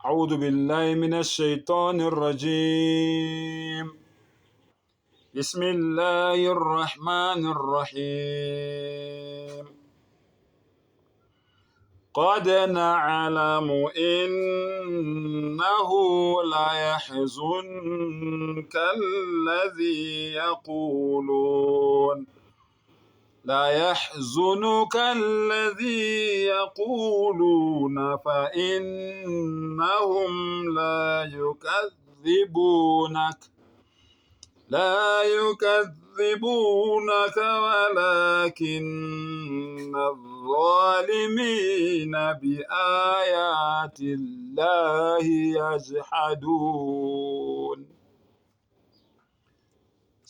أعوذ بالله من الشيطان الرجيم. بسم الله الرحمن الرحيم. قد نعلم إنه ليحزنك الذي يقولون فإنهم لا يكذبونك ولكن الظالمين بآيات الله يجحدون.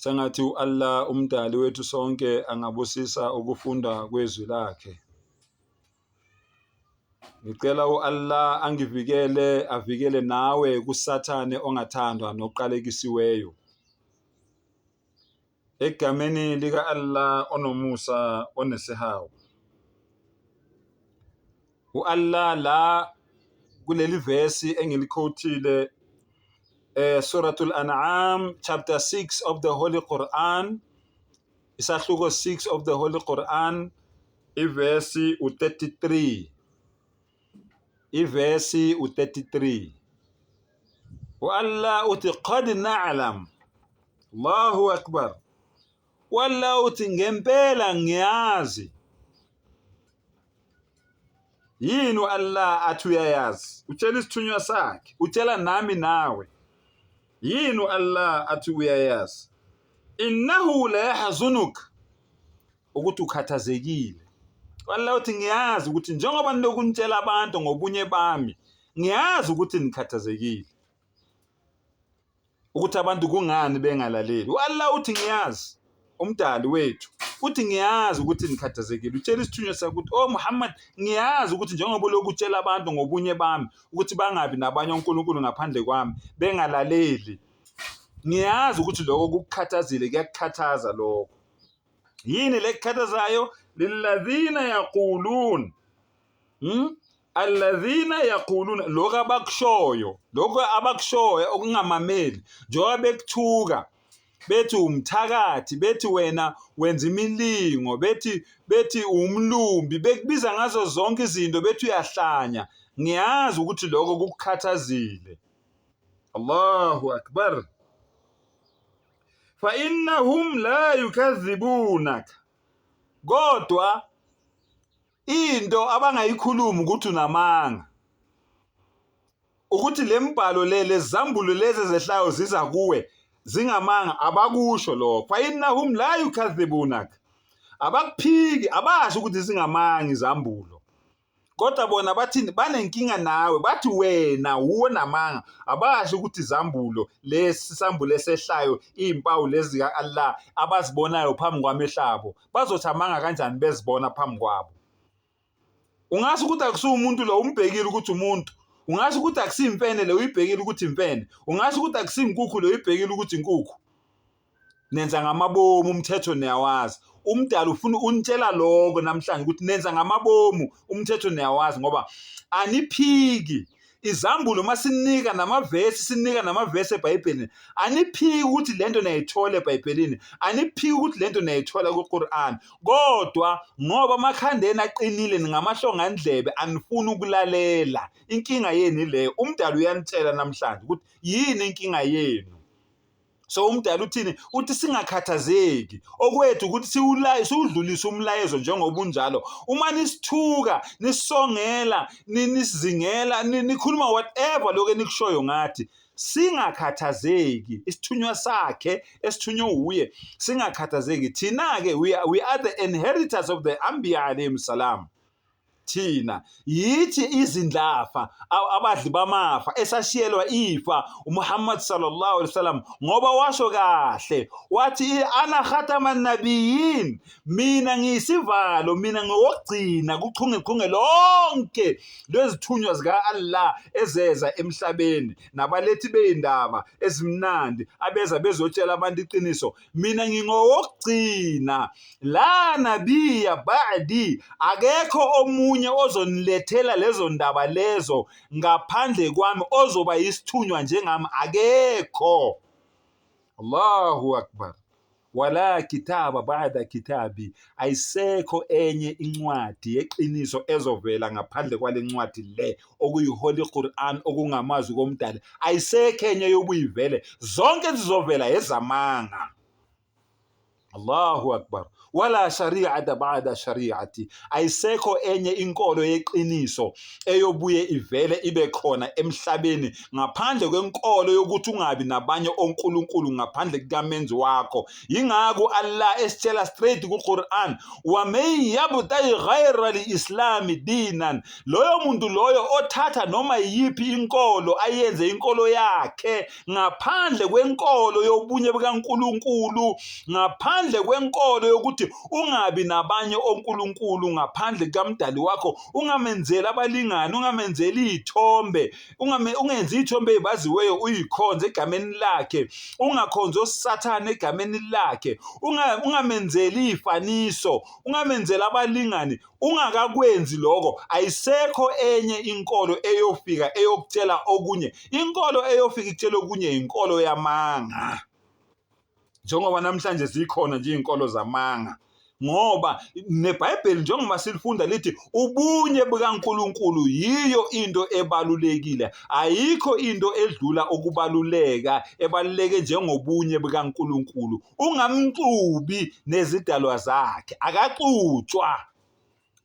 Sengathi Allah umdali wethu sonke angabusisa ukufunda kwezwi lakhe. Ngicela uAllah angivikele avikele nawe kusathane ongathandwa noqalekisiweyo. Egameni lika Allah onomusa onesihawu. uAllah la kuleli verse engiliquotile Suratul An'am chapter 6 of the Holy Quran, isahluko 6 of the Holy Quran, iverse u33. Iverse u33. uAllah uthi qad na'lam. Allahu akbar. Wallah uthi ngempela ngiyazi. Yini uAllah athi uyayazi? Utshela isithunywa sakhe, utshela nami nawe. Yini uAllah athi uyayazi? Innahu la yahzunuk, ukuthi ukhathazekile. Wallah uthi ngiyazi ukuthi njengoba nilokuntshela abantu ngobunye bami, ngiyazi ukuthi nikhathazekile. Ukuthi abantu kungani bengalaleli. Wallah uthi ngiyazi, umdali wethu uthi ngiyazi ukuthi nikhathazekile. Utshela isithunywa sakhe ukuthi oh Muhammad, ngiyazi ukuthi njengoba lokutshela abantu ngobunye bami ukuthi bangabi nabanye uNkulunkulu ngaphandle kwami, bengalaleli. Ngiyazi ukuthi lokho kukukhathazile, kuyakukhathaza lokho. Yini lekukhathazayo? Lilladhina yaqulun. Alladhina yaqulun, lokho abakushoyo okungamameli, njengoba bekuthuka bethi umthakathi, bethi wena wenza imilingo, bethi umlumbi, bekubiza ngazo zonke izinto, bethi uyahlanya. Ngiyazi ukuthi lokho kukukhathazile. Allahu akbar. فإنهم لا يكذبونك, kodwa into abangayikhuluma ukuthi unamanga, ukuthi lembhalo lezambulo lezi ezehlayo ziza kuwe zingamanga, abakusho lokho. فإنهم لا يكذبونك, abakuphiki, abasho ukuthi zingamanga izambulo, kodwa bona bathi banenkinga nawe, bathi wena uwonamanga, abasho ukuthi izambulo lesisambulo esehlayo, izimpawu lezi kaAllah abazibonayo phambi kwamehlabo, bazothi amanga kanjani bezibona phambi kwabo? Ungasho ukuthi akusi umuntu lo umbhekile ukuthi umuntu, ungasho ukuthi akusi imfene lo uyibhekile ukuthi imfene, ungasho ukuthi akusi inkukhu lo uyibhekile ukuthi inkukhu. Nenza ngamabomu, umthetho niyawazi. Umdali ufuna untshela lokho namhlanje ukuthi nenza ngamabomu, umthetho niyawazi, ngoba aniphiki izambulo masinika namavesi eBhayibhelini. Aniphiki ukuthi lento niyayithola eBhayibhelini, aniphiki ukuthi lento niyayithola kuQuran, kodwa ngoba amakhandeni aqinile ngamahlongandlebe anifuna ukulalela. Inkinga yenu ile, umdali uyanitshela namhlanje ukuthi yini inkinga yenu. So umdali uthini? Uthi singakhathazeki, okwethu ukuthi siwudlulise umlayezo njengoba unjalo. Uma nisithuka, nisongela, nisizingela, nikhuluma whatever lokho enikushoyo ngathi, singakhathazeki. Isithunywa sakhe esithunywe uye, singakhathazeki. Thina ke we are the inheritors of the Anbiya alayhim salam. Thina yithi izindlafa, abadli bamafa, esashiyelwa ifa uMuhammad sallallahu alaihi wasallam, ngoba washo kahle wathi ana khataman nabiyyin, mina ngiyisivalo, mina ngowogcina kuchungechunge lonke lezithunywa zika Allah ezeza emhlabeni, nabalethi beindaba ezimnandi abeza bezotshela abantu iqiniso. Mina ngingowogcina, la nabiya ba'di, akekho omunye omunye ozonilethela lezo ndaba lezo ngaphandle kwami ozoba yisithunywa njengami akekho. Allahu akbar. Wala kitaba ba'da kitabi, ayisekho enye incwadi yeqiniso ezovela ngaphandle kwale ncwadi le okuyi-Holy Quran okungamazwi komdali. Ayisekho enye yobuyivele, zonke zizovela ezamanga. Allahu akbar. Wala shari'ata ba'da shari'ati, ayisekho enye inkolo yeqiniso eyobuye ivele ibe khona emhlabeni ngaphandle kwenkolo yokuthi ungabi nabanye onkulunkulu ngaphandle kukamenzi wakho. Yingakho Allah esitshela straight ku-Quran, wa man yabtaghi ghayra al-islami dinan, loyo muntu loyo othatha noma yiphi inkolo ayenze inkolo yakhe ngaphandle kwenkolo yobunye bukaNkulunkulu, ngaphandle kwenkolo yokuthi ungabi nabanye onkulunkulu ngaphandle kamdali wakho, ungamenzeli abalingani, ungamenzeli ithombe, ungenzi ithombe ebaziweyo uyikhonze egameni lakhe, ungakhonzi uSathane egameni lakhe, ungamenzeli ifaniso, ungamenzeli abalingani. Ungakakwenzi lokho, ayisekho enye inkolo eyofika eyokutshela okunye. Inkolo eyofika ikutshela okunye inkolo yamanga. Njengoba namhlanje zikhona nje inkolo zamanga, ngoba neBhayibheli njengoba silifunda lithi ubunye bukaNkulunkulu yiyo into ebalulekile. Ayikho into edlula ukubaluleka ebaluleke njengobunye bukaNkulunkulu. Ungamxubi nezidalwa zakhe, akaxutshwa.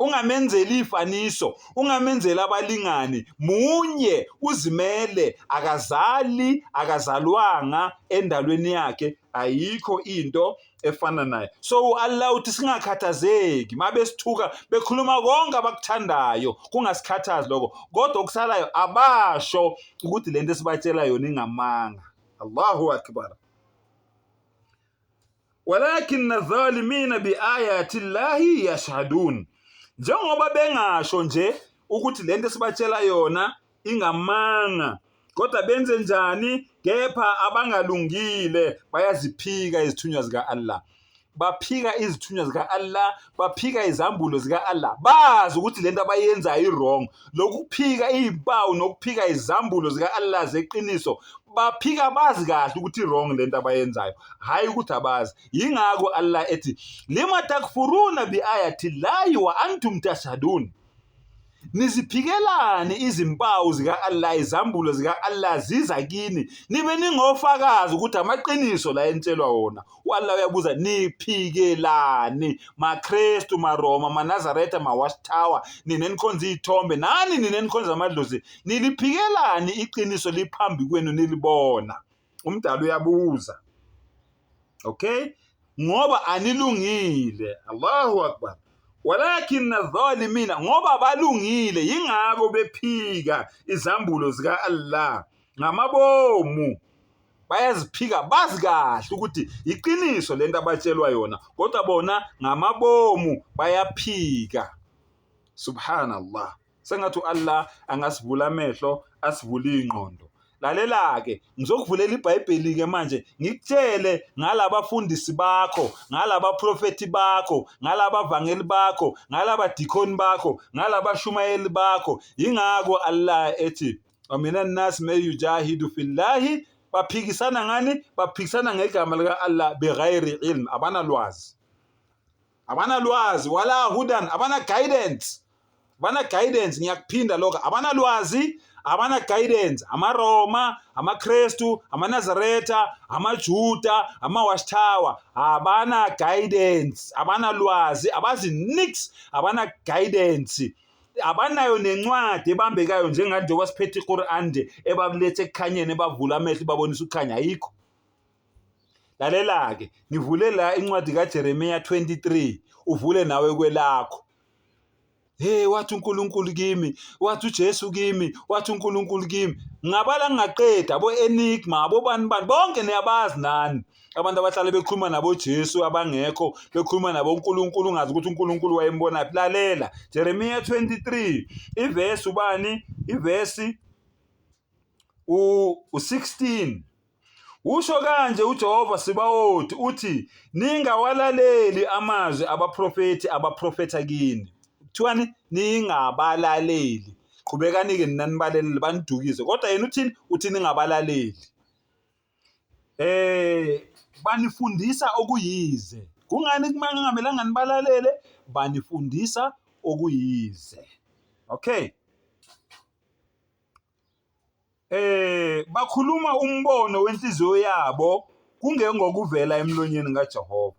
Ungamenzeli ifaniso, ungamenzeli abalingani, munye uzimele, akazali, akazalwanga endalweni yakhe, ayikho into efana naye. So Allah uthi singakhathazeki mabe sithuka bekhuluma konke abakuthandayo, kungasikhathazi lokho, kodwa okusalayo abasho ukuthi lento esibatshela yona ingamanga. Allahu akbar. Walakinna adh-dhalimina bi-ayati llahi yashhadun. Njengoba bengasho nje ukuthi lento esibatshela yona ingamanga, kodwa benze njani? Kepha abangalungile bayaziphika izithunywa zika-Allah. Baphika izithunywa zika-Allah, baphika izambulo zika-Allah, bazi ukuthi lento abayenzayo i-wrong. Lokuphika izimpawu nokuphika izambulo zika-Allah zeqiniso, baphika bazi kahle ukuthi i-wrong lento abayenzayo, hayi ukuthi abazi. Yingakho Allah ethi lima takfuruna bi-ayati llahi wa antum tashhadun. Niziphikelani izimpawu zika-Allah, izambulo zika-Allah ziza kini, nibe ningofakazi ukuthi amaqiniso la entshelwa wona. Allah uyabuza, niphikelani? MaKristu, maRoma, maNazaretha, maWatchtower, ninenikhonza iy'thombe, nani ninenikhonza amadlozi, niliphikelani iqiniso liphambi kwenu nilibona? Umdali uyabuza. Okay? Ngoba anilungile. Allahu akbar. Walakinna adh-dhalimina, ngoba balungile yingakho bephika izambulo zika-Allah ngamabomu. Bayaziphika bazi kahle ukuthi iqiniso lento abatshelwa yona, kodwa bona ngamabomu bayaphika. Subhanallah. Sengathi Allah angasivula amehlo, asivule ingqondo. Lalela-ke, ngizokuvulela iBhayibheli-ke manje ngikutshele ngalabafundisi bakho, ngalabaprofethi bakho, ngalabavangeli bakho, ngalabadikoni bakho, ngalabashumayeli bakho. Yingakho Allah ethi wamina nnasi man yujahidu fillahi, baphikisana ngani? Baphikisana ngegama lika-Allah beghayri ilm, abanalwazi. Abanalwazi, wala hudan, abana guidance. Abana guidance, ngiyakuphinda lokho, abanalwazi, abana guidance. AmaRoma, amaKristu, amaNazaretha, amaJuda, amaWatchtower, abana guidance, abana lwazi, abazi nix, abana guidance. Abanayo nencwadi ebambekayo njenganje wasiphethe iQuran nje ebabulethe ekukhanyeni, ebavula amehlo babonisa ukukhanya, ayikho. Lalela-ke, ngivule la incwadi kaJeremiya 23, uvule nawe kwelakho. Hey, wathi uNkulunkulu kimi, wathi uJesu kimi, wathi uNkulunkulu kimi. Ngabala ngaqeda abo Enigma, abo bani bonke niyabazi nani. Abantu abahlala bekhuluma nabo Jesu abangekho, bekhuluma nabo uNkulunkulu ungazi ukuthi uNkulunkulu wayembona phi. Lalela Jeremiya 23 ivesi ubani? Ivesi u16. Usho kanje uJehova Sibawothi uthi, ningawalaleli amazwi abaprofethi abaprofetha kini. kuthiwani ningabalaleli. Qhubekani-ke nina nibaleleli banidukise, kodwa yena uthini? Uthi ningabalaleli. Banifundisa okuyize. Kungani kungamelanga nibalalele? Banifundisa okuyize. Okay. Bakhuluma umbono wenhliziyo yabo kungengokuvela emlonyeni kaJehova.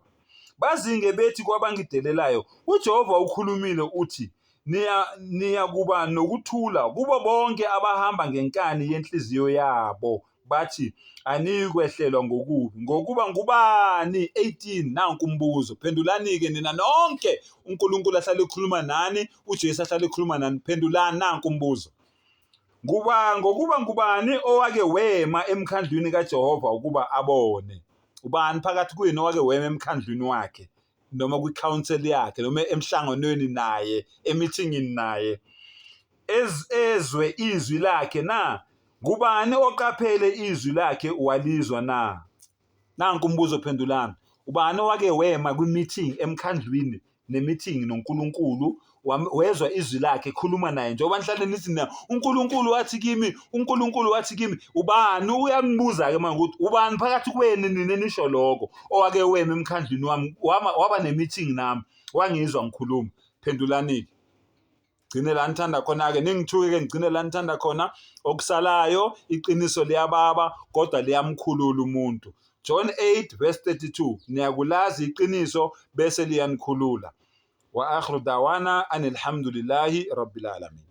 Bazinge bethi kwabangidelelayo, uJehova ukhulumile uthi, niya kuba nokuthula kubo bonke abahamba ngenkani yenhliziyo yabo. Bathi anikwehlelwa ngokubi. Ngokuba ngubani? 18. Nanku umbuzo. Phendulani-ke nina nonke. uNkulunkulu ahlale ekhuluma nani, uJesu ahlale ekhuluma nani. Phendulani, nanku umbuzo. Ngokuba ngubani owake wema emkhandlwini kaJehova ukuba abone? Ubani phakathi kwenu owake wema emkhandlwini wakhe, noma kwi-council yakhe, noma emhlanganweni naye, emithingini naye, ezwe izwi lakhe na? Ngubani oqaphele izwi lakhe walizwa na? Nanku umbuzo, phendulani. Ubani owake wema kwi-meeting emkhandlwini, ne-meeting noNkulunkulu, wezwa izwi lakhe ekhuluma naye? Njengoba nihlale nithi na uNkulunkulu wathi kimi, uNkulunkulu wathi kimi. Ubani? Uyambuza-ke manje ukuthi ubani phakathi kwenu nina nisho lokho owake wema emkhandlwini wami, waba ne-meeting nami, wangizwa ngikhuluma? Phendulani-ke. Gcine la nithanda khona-ke, ningithuke-ke ngigcine la nithanda khona. Okusalayo iqiniso liyababa kodwa liyamkhulula umuntu. John 8:32. Niyakulazi iqiniso bese liyanikhulula. Wa akhiru dawana anilhamdulillahi rabbil alamin.